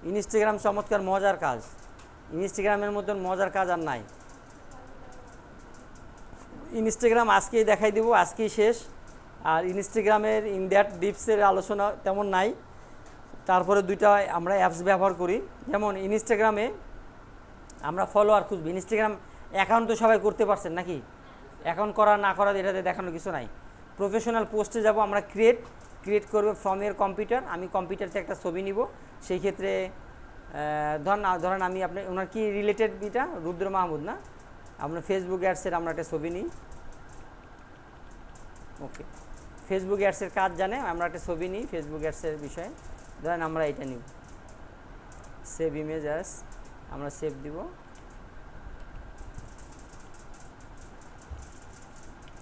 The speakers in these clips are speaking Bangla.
ইনস্টাগ্রাম চমৎকার মজার কাজ, ইনস্টাগ্রামের মতন মজার কাজ আর নাই। ইনস্টাগ্রাম আজকেই দেখাই দিব, আজকেই শেষ। আর ইনস্টাগ্রামের ইন দ্যাট ডিপসের আলোচনা তেমন নাই। তারপরে দুইটা আমরা অ্যাপস ব্যবহার করি, যেমন ইনস্টাগ্রামে আমরা ফলোয়ার খুঁজবো। ইনস্টাগ্রাম অ্যাকাউন্ট তো সবাই করতে পারছেন নাকি? অ্যাকাউন্ট করা না করা এটাতে দেখানোর কিছু নাই। প্রফেশনাল পোস্টে যাব আমরা, ক্রিয়েট করবে ফ্রম ইয়ার কম্পিউটার। আমি কম্পিউটার থেকে একটা ছবি নিব, সেই ক্ষেত্রে ধরেন আমি আপনার ওনার কি রিলেটেড এটা রুদ্র মাহমুদ না, আপনার ফেসবুক অ্যাডসের আমরা একটা ছবি নিই। ওকে, ফেসবুক অ্যাডসের কাজ জানে, আমরা একটা ছবি নিই ফেসবুক অ্যাডসের বিষয়ে। ধরেন আমরা এটা নিব, সেভ ইমেজ অ্যাস, আমরা সেভ দিব।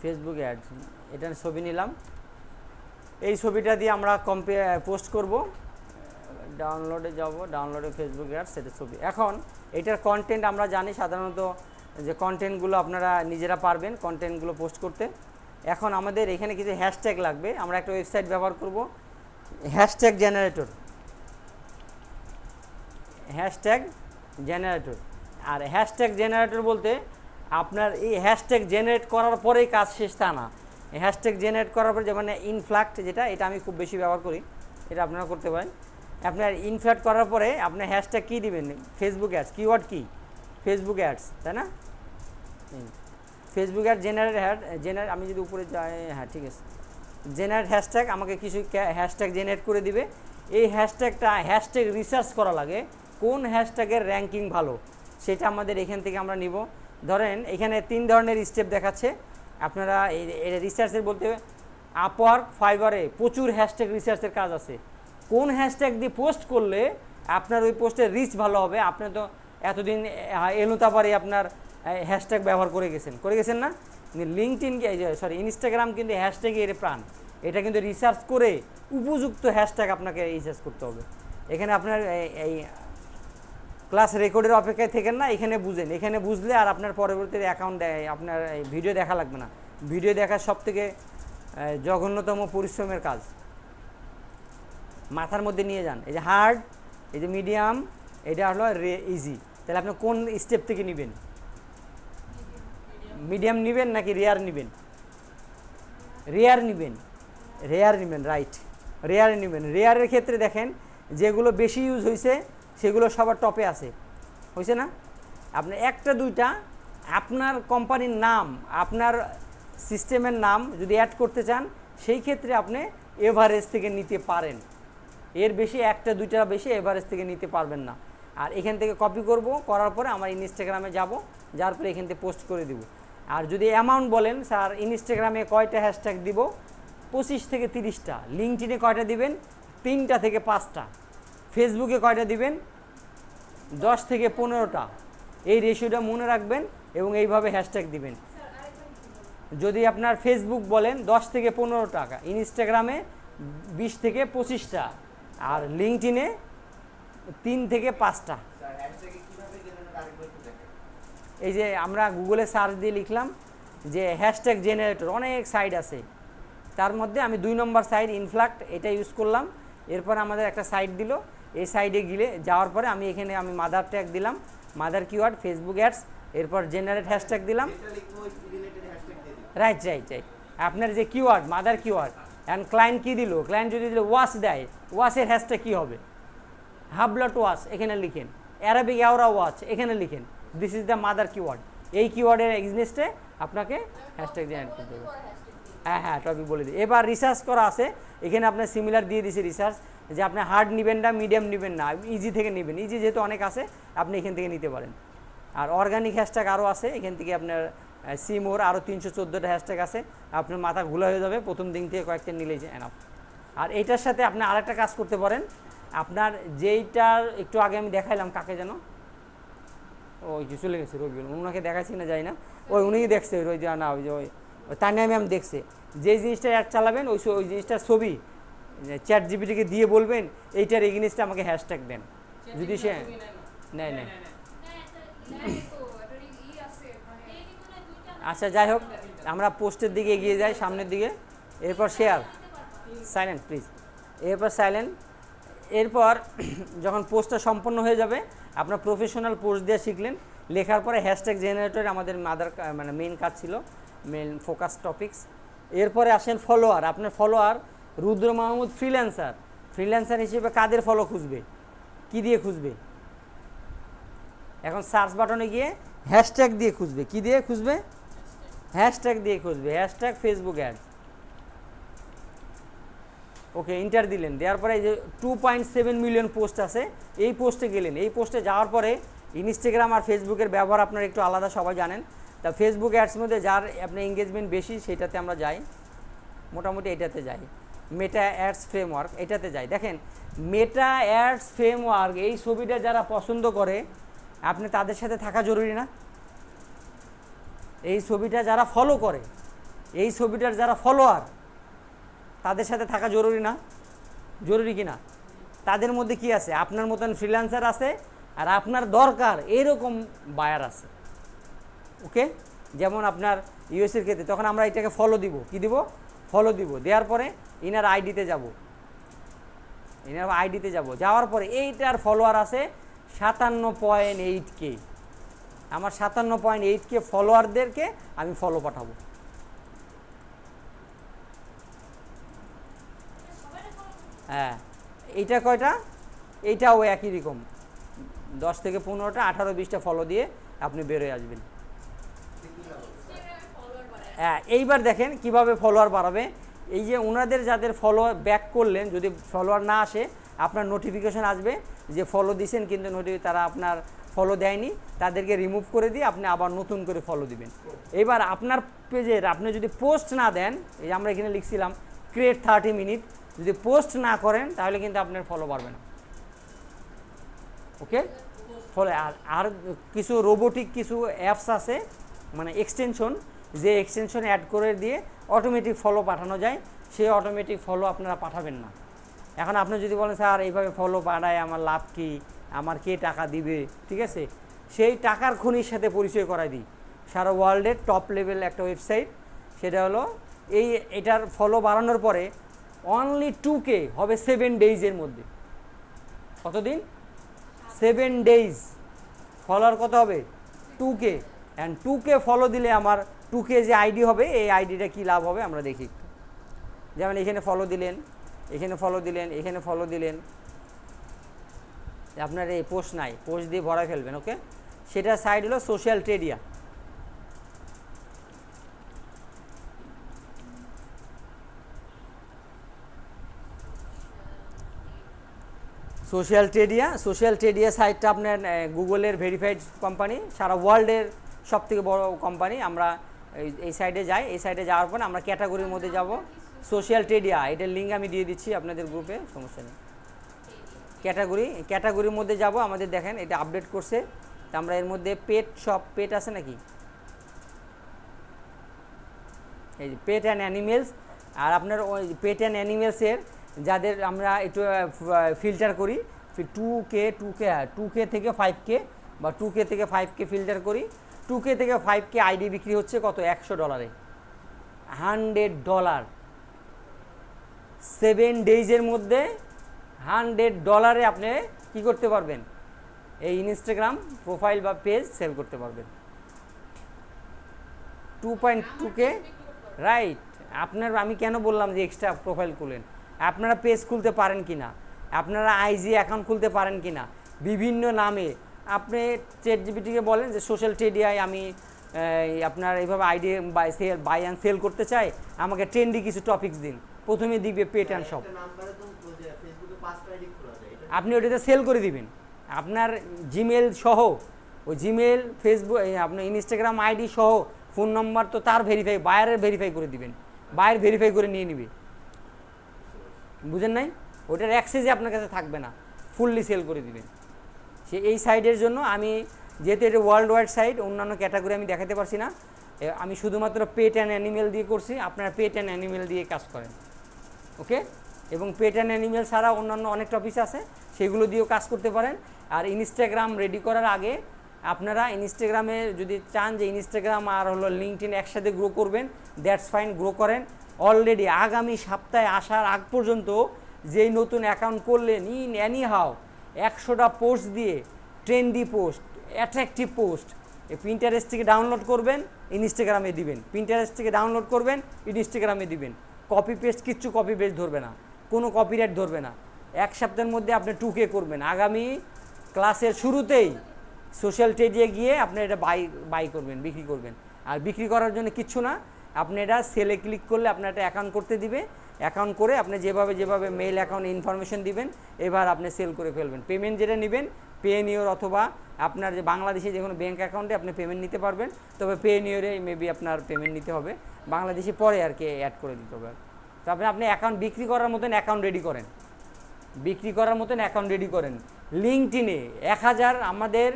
ফেসবুক অ্যাড, এটা ছবি নিলাম। এই ছবিটা দিয়ে আমরা পোস্ট করব। ডাউনলোডে যাব, ডাউনলোডে ফেসবুক অ্যাডস, সেটা ছবি। এখন এটার কন্টেন্ট আমরা জানি সাধারণত যে কন্টেন্টগুলো আপনারা নিজেরা পারবেন কন্টেন্টগুলো পোস্ট করতে। এখন আমাদের এখানে কিছু হ্যাশট্যাগ লাগবে। আমরা একটা ওয়েবসাইট ব্যবহার করব, হ্যাশট্যাগ জেনারেটর। Hashtag generator. আর হ্যাশট্যাগ জেনারেটর বলতে আপনার এই হ্যাশট্যাগ জেনারেট করার পরেই কাজ শেষ তা না। হ্যাশট্যাগ জেনারেট করার পরে যেমন ইনফ্লাক্ট, যেটা এটা আমি খুব বেশি ব্যবহার করি, এটা আপনারা করতে পারেন। আপনার ইনফ্লাক্ট করার পরে আপনার হ্যাশট্যাগ কী দিবেন? ফেসবুক অ্যাডস, কিওয়ার্ড কি? ফেসবুক অ্যাডস, তাই না? ফেসবুক অ্যাড জেনারেট আমি যদি উপরে যাই, হ্যাঁ ঠিক আছে, জেনারেট হ্যাশট্যাগ আমাকে কিছু হ্যাশট্যাগ জেনারেট করে দিবে। এই হ্যাশট্যাগ রিসার্চ করা লাগে, কোন হ্যাশট্যাগের র্যাঙ্কিং ভালো সেটা আমাদের এখান থেকে আমরা নিব। ধরেন এখানে 3 ধরনের স্টেপ দেখাচ্ছে। আপনারা রিসার্চের বলতে আপওয়ার্ক, ফাইবারে প্রচুর হ্যাশট্যাগ রিসার্চের কাজ আছে। কোন হ্যাশট্যাগ দিয়ে পোস্ট করলে আপনার ওই পোস্টের রিচ ভালো হবে। আপনি তো এতদিন এলোতাপারে আপনার হ্যাশট্যাগ ব্যবহার করে গেছেন না? লিঙ্কডইন, ইনস্টাগ্রাম কিন্তু হ্যাশট্যাগের প্রাণ। এটা কিন্তু রিসার্চ করে উপযুক্ত হ্যাশট্যাগ আপনাকে রিসার্চ করতে হবে। এখানে আপনার এই ক্লাস রেকর্ডের অপেক্ষায় থেকেন না, এখানে বুঝেন। এখানে বুঝলে আর আপনার পরবর্তীতে অ্যাকাউন্ট আপনার ভিডিও দেখা লাগবে না। ভিডিও দেখা সবথেকে জঘন্যতম পরিশ্রমের কাজ। মাথার মধ্যে নিয়ে যান, এই যে হার্ড, এই যে মিডিয়াম, এটা হলো ইজি। তাহলে আপনি কোন স্টেপ থেকে নেবেন? মিডিয়াম নেবেন নাকি রেয়ার নেবেন? রেয়ার নেবেন, রাইট, রেয়ার নেবেন। রেয়ারের ক্ষেত্রে দেখেন যেগুলো বেশি ইউজ হয়েছে সেগুলো সবার টপে আছে, হয়েছে না? আপনার একটা দুইটা আপনার কোম্পানির নাম, আপনার সিস্টেমের নাম যদি অ্যাড করতে চান, সেই ক্ষেত্রে আপনি এভারেজ থেকে নিতে পারেন। এর বেশি একটা দুইটা বেশি এভারেজ থেকে নিতে পারবেন না। আর এখান থেকে কপি করব, করার পরে আমার ইনস্টাগ্রামে যাব, যার পরে এখান থেকে পোস্ট করে দিব। আর যদি অ্যামাউন্ট বলেন, স্যার ইনস্টাগ্রামে কয়টা হ্যাশট্যাগ দিব? 25 থেকে 30টা। লিঙ্কডইনে কয়টা দিবেন? 3টা থেকে 5টা। ফেসবুকে কয়টা দিবেন? 10 থেকে 15টা। এই রেশিওটা মনে রাখবেন এবং এইভাবে হ্যাশট্যাগ দিবেন। যদি আপনার ফেসবুক বলেন 10 থেকে 15 টাকা, ইনস্টাগ্রামে 20 থেকে 25টা, আর লিঙ্কডইনে 3 থেকে 5টা। এই যে আমরা গুগলে সার্চ দিয়ে লিখলাম যে হ্যাশট্যাগ জেনারেটর, অনেক সাইট আছে, তার মধ্যে আমি 2 নম্বর সাইট ইনফ্লাক্ট এটা ইউজ করলাম। এরপর আমাদের একটা সাইট দিল, এই সাইডে গিয়ে যাওয়ার পরে আমি এখানে মাদার ট্যাগ দিলাম, মাদার কিওয়ার্ড ফেসবুক অ্যাডস, এরপর জেনারেট হ্যাশট্যাগ দিলাম। রাইট, আপনার যে keyword mother keyword, and client কী দিল? ক্লায়েন্ট যদি দিল ওয়াশ দেয়, ওয়াশের হ্যাশট্যাগ কী হবে? হাবলট ওয়াশ, এখানে লিখেন। অ্যারাবিক আওরা ওয়াচ, এখানে লিখেন। This is the mother keyword. এই কিওয়ার্ডের এগনেস্টে আপনাকে হ্যাশট্যাগ জেনারেট করতে হবে। হ্যাঁ, টপিক বলে দিই। এবার রিসার্চ করা আছে, এখানে আপনার সিমিলার দিয়ে দিয়েছে রিসার্চ, যে আপনি হার্ড নেবেন না, মিডিয়াম নেবেন না, ইজি থেকে নেবেন। ইজি যেহেতু অনেক আছে, আপনি এখান থেকে নিতে পারেন। আর অর্গানিক হ্যাশট্যাগ আরও আছে, এখান থেকে আপনার সিমোর আরও 314টা হ্যাশট্যাগ আছে। আপনার মাথা ঘোলা হয়ে যাবে প্রথম দিন থেকে, কয়েকটা নিলেই এনাফ। আর এইটার সাথে আপনি আরেকটা কাজ করতে পারেন। আপনার যেইটার একটু আগে আমি দেখাইলাম, কাকে যেন, ওই যে চলে গেছে রবিউল, ওনাকে দেখাচ্ছি না, যাই না, উনি দেখছে, ওই যে না, ওই যে ওই তানিয়া ম্যাম দেখছে। যে জিনিসটা অ্যাড চালাবেন ওই জিনিসটার ছবি চ্যাট জিপিটিকে দিয়ে বলবেন এইটার এই জিনিসটা আমাকে হ্যাশট্যাগ দেন। যদি সে নেয় আচ্ছা, যাই হোক, আমরা পোস্টের দিকে এগিয়ে যাই, সামনের দিকে। এরপর শেয়ার, সাইলেন্ট প্লিজ, এরপর সাইলেন্ট। এরপর যখন পোস্টটা সম্পন্ন হয়ে যাবে, আপনার প্রফেশনাল পোস্ট দিয়ে শিখলেন, লেখার পরে হ্যাশট্যাগ জেনারেটর আমাদের মানে মেইন কাজ ছিল, মেইন ফোকাস টপিকস। এরপরে আসেন ফলোয়ার। আপনার ফলোয়ার রুদ্র মাহমুদ ফ্রিল্যান্সার, ফ্রিল্যান্সার হিসেবে কাদের ফলো খুঁজবে, কি দিয়ে খুঁজবে? এখন সার্চ বাটনে গিয়ে হ্যাশট্যাগ দিয়ে খুঁজবে। কি দিয়ে খুঁজবে? হ্যাশট্যাগ দিয়ে খুঁজবে, হ্যাশট্যাগ ফেসবুক অ্যাডস। ওকে, ইন্টার দিলেন, দেওয়ার পরে এই যে 2.7 মিলিয়ন পোস্ট আছে, এই পোস্টে গেলেন। এই পোস্টে যাওয়ার পরে ইনস্টাগ্রাম আর ফেসবুকের ব্যবহার আপনারা একটু আলাদা, সবাই জানেন। তা ফেসবুক অ্যাডস মধ্যে যার আপনার এঙ্গেজমেন্ট বেশি সেটাতে আমরা যাই, মোটামুটি এটাতে যাই। মেটা অ্যাডস ফ্রেমওয়ার্ক, এটাতে যাই। দেখেন মেটা অ্যাডস ফ্রেমওয়ার্ক, এই ছবিটা যারা পছন্দ করে আপনি তাদের সাথে থাকা জরুরি না? এই ছবিটা যারা ফলো করে, এই ছবিটার যারা ফলোয়ার, তাদের সাথে থাকা জরুরি না? জরুরি কি না? তাদের মধ্যে কি আছে? আপনার মতন ফ্রিল্যান্সার আছে, আর আপনার দরকার এরকম বায়ার আছে। ওকে, যেমন আপনার ইউএসের ক্ষেত্রে তখন আমরা এটাকে ফলো দিব। কি দিব? ফলো দিব। দেওয়ার পরে ইনার আইডিতে যাব, ইনার আইডিতে যাব, যাওয়ার পরে এইটার ফলোয়ার আছে 57.8K। আমার 57.8K ফলোয়ারদেরকে আমি ফলো পাঠাবো। হ্যাঁ, এইটা কয়টা? এইটাও একই রকম, 10 থেকে 15টা, 18-20টা ফলো দিয়ে আপনি বেরোয় আসবেন। হ্যাঁ, এইবার দেখেন কিভাবে ফলোয়ার বাড়াবে। এই যে ওনাদের যাদের ফলো ব্যাক করলেন, যদি ফলোয়ার না আসে আপনার নোটিফিকেশন আসবে যে ফলো দিয়েছেন কিন্তু তারা আপনার ফলো দেয়নি, তাদেরকে রিমুভ করে দিয়ে আপনি আবার নতুন করে ফলো দিবেন। এবার আপনার পেজের আপনি যদি পোস্ট না দেন, এই আমরা এখানে লিখছিলাম ক্রিয়েট 30 মিনিট, যদি পোস্ট না করেন তাহলে কিন্তু আপনার ফলো বাড়বে না। ওকে, ফলে আর কিছু রোবোটিক কিছু অ্যাপস আছে, মানে এক্সটেনশন, যে এক্সটেনশন অ্যাড করে দিয়ে অটোমেটিক ফলো পাঠানো যায়, সেই অটোমেটিক ফলো আপনারা পাঠাবেন না। এখন আপনি যদি বলেন স্যার এইভাবে ফলো পাঠায় আমার লাভ কী, আমার কে টাকা দিবে, ঠিক আছে, সেই টাকার খনির সাথে পরিচয় করাই দিই। সারা ওয়ার্ল্ডের টপ লেভেল একটা ওয়েবসাইট, সেটা হলো এটার ফলো বাড়ানোর পরে অনলি 2K হবে 7 ডেইজের মধ্যে। কতদিন? 7 ডেইজ। ফলোয়ার কত হবে? 2K। অ্যান্ড 2K ফলো দিলে আমার 2K যে আইডি হবে, এই আইডিটা কী লাভ হবে আমরা দেখি একটু। যেমন এখানে ফলো দিলেন, এখানে ফলো দিলেন, এখানে ফলো দিলেন, আপনার এই পোস্ট নাই, পোস্ট দিয়ে ভরাই ফেলবেন। ওকে, সেটা সাইড হলো সোশ্যাল ট্রেডিয়া। সোশ্যাল ট্রেডিয়া সাইটটা আপনার গুগলের ভেরিফাইড কোম্পানি, সারা ওয়ার্ল্ডের সবথেকে বড় কোম্পানি। আমরা এই সাইডে যাই, এই সাইডে যাওয়ার পর আমরা ক্যাটাগরির মধ্যে যাব, সোশ্যাল ট্রেডিয়া, এটার লিঙ্ক আমি দিয়ে দিচ্ছি আপনাদের গ্রুপে, সমস্যা নেই। ক্যাটাগরির মধ্যে যাব, আমাদের দেখেন এটা আপডেট করছে। তা আমরা এর মধ্যে পেট শপ, পেট আছে নাকি, এই যে পেট অ্যান্ড অ্যানিমেলস। আর আপনার ওই পেট অ্যান্ড অ্যানিমেলসের যাদের আমরা একটু ফিল্টার করি, 2K থেকে 5K বা 2K থেকে 5K ফিল্টার করি। 2K থেকে 5K আইডি বিক্রি হচ্ছে কত? $100, $100। 7 ডেইজের মধ্যে $100 আপনি কি করতে পারবেন? এই ইনস্টাগ্রাম প্রোফাইল বা পেজ সেল করতে পারবেন। 2.2K, right. আপনার আমি কেন বললাম যে এক্সট্রা প্রোফাইল খুলেন, আপনারা পেজ খুলতে পারেন কি না, আপনারা আইজি অ্যাকাউন্ট খুলতে পারেন কি না, বিভিন্ন নামে আপনি চ্যাটজিপিটিকে বলেন যে সোশ্যাল ট্রেডিয়ায় আমি আপনার এইভাবে আইডি বাই অ্যান্ড সেল করতে চাই, আমাকে ট্রেন্ডি কিছু টপিকস দিন। প্রথমে দিবে পেট অ্যান্ড শপ, আপনি ওটাতে সেল করে দিবেন। আপনার জিমেল সহ, ওই জিমেল, ফেসবুক, আপনার ইনস্টাগ্রাম আইডি সহ ফোন নম্বর তো তার ভেরিফাই, বায়ারের ভেরিফাই করে দিবেন, বায়ার ভেরিফাই করে নিয়ে নিবে। বুঝেন নাই? ওটার অ্যাক্সেসই আপনার কাছে থাকবে না, ফুললি সেল করে দিবেন। সে এই সাইডের জন্য আমি, যেহেতু এটা ওয়ার্ল্ড ওয়াইড সাইট, অন্যান্য ক্যাটাগরি আমি দেখাতে পারছি না, আমি শুধুমাত্র পেট অ্যান্ড অ্যানিমেল দিয়ে করছি। আপনারা পেট অ্যান্ড অ্যানিমেল দিয়ে কাজ করেন। ওকে, এবং পেট অ্যান্ড অ্যানিমেল ছাড়া অন্যান্য অনেক টপিক আছে, সেগুলো দিয়েও কাজ করতে পারেন। আর ইনস্টাগ্রাম রেডি করার আগে আপনারা ইনস্টাগ্রামে যদি চান যে ইনস্টাগ্রাম আর হলো লিঙ্কডইন একসাথে গ্রো করবেন, দ্যাটস ফাইন, গ্রো করেন। অলরেডি আগামী সপ্তাহে আসার আগ পর্যন্ত যেই নতুন অ্যাকাউন্ট করলেন ইন অ্যানি হাও 100টা পোস্ট দিয়ে trendy post, attractive post Pinterest থেকে ডাউনলোড করবেন, ইনস্টাগ্রামে দিবেন, পিন্টারেস্ট থেকে ডাউনলোড করবেন, ইনস্টাগ্রামে দিবেন। কপি পেস্ট কিচ্ছু কপি পেস্ট ধরবে না, কোনো কপিরাইট ধরবে না। 1 সপ্তাহের মধ্যে আপনি 2K করবেন। আগামী ক্লাসের শুরুতেই সোশ্যাল মিডিয়ায় গিয়ে আপনি এটা বাই করবেন, বিক্রি করবেন। আর বিক্রি করার জন্য কিচ্ছু না, আপনি এটা সেলে ক্লিক করলে আপনার একটা অ্যাকাউন্ট করতে দিবে। অ্যাকাউন্ট করে আপনি যেভাবে মেইল অ্যাকাউন্ট ইনফরমেশন দিবেন, এবার আপনি সেল করে ফেলবেন। পেমেন্ট যেটা নেবেন পেনিওর অথবা আপনার যে বাংলাদেশে যে কোনো ব্যাঙ্ক অ্যাকাউন্টে আপনি পেমেন্ট নিতে পারবেন, তবে পেনিওরে মেবি আপনার পেমেন্ট নিতে হবে, বাংলাদেশে পরে আর কি অ্যাড করে দিতে হবে। তো আপনি অ্যাকাউন্ট বিক্রি করার মতন অ্যাকাউন্ট রেডি করেন, বিক্রি করার মতন অ্যাকাউন্ট রেডি করেন। লিঙ্কডইনে 1000 আমাদের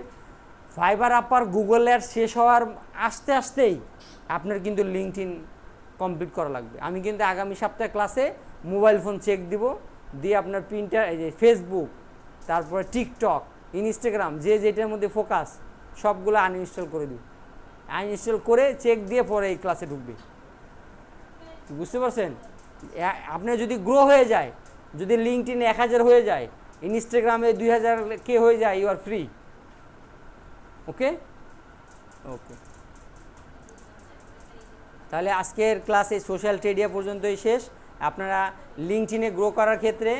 ফাইবার আপার গুগল অ্যাড শেষ হওয়ার আসতেই আপনার কিন্তু লিঙ্কডইন কমপ্লিট করা লাগবে। আমি কিন্তু আগামী সপ্তাহে ক্লাসে মোবাইল ফোন চেক দিব, দিয়ে আপনার এই যে ফেসবুক, তারপরে টিকটক, ইনস্টাগ্রাম যেটার মধ্যে ফোকাস সবগুলো আনইনস্টল করে দিব। আনইনস্টল করে চেক দিয়ে পরে এই ক্লাসে ঢুকবে। বুঝতে পারছেন? আপনার যদি গ্রো হয়ে যায়, যদি লিঙ্কডইনে 1000 হয়ে যায়, ইনস্টাগ্রামে 2000K হয়ে যায়, ইউ আর ফ্রি। ওকে ওকে, তাহলে আজকের ক্লাসে সোশ্যাল মিডিয়া পর্যন্তই শেষ। আপনারা লিঙ্কডইনে গ্রো করার ক্ষেত্রে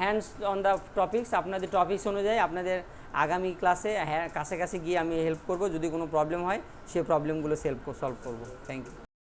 হ্যান্ডস অন দ্য টপিকস, আপনাদের টপিকস অনুযায়ী আপনাদের আগামী ক্লাসে কাছে গিয়ে আমি হেল্প করব। যদি কোনো প্রবলেম হয় সেই প্রবলেমগুলো সলভ করব। Thank you.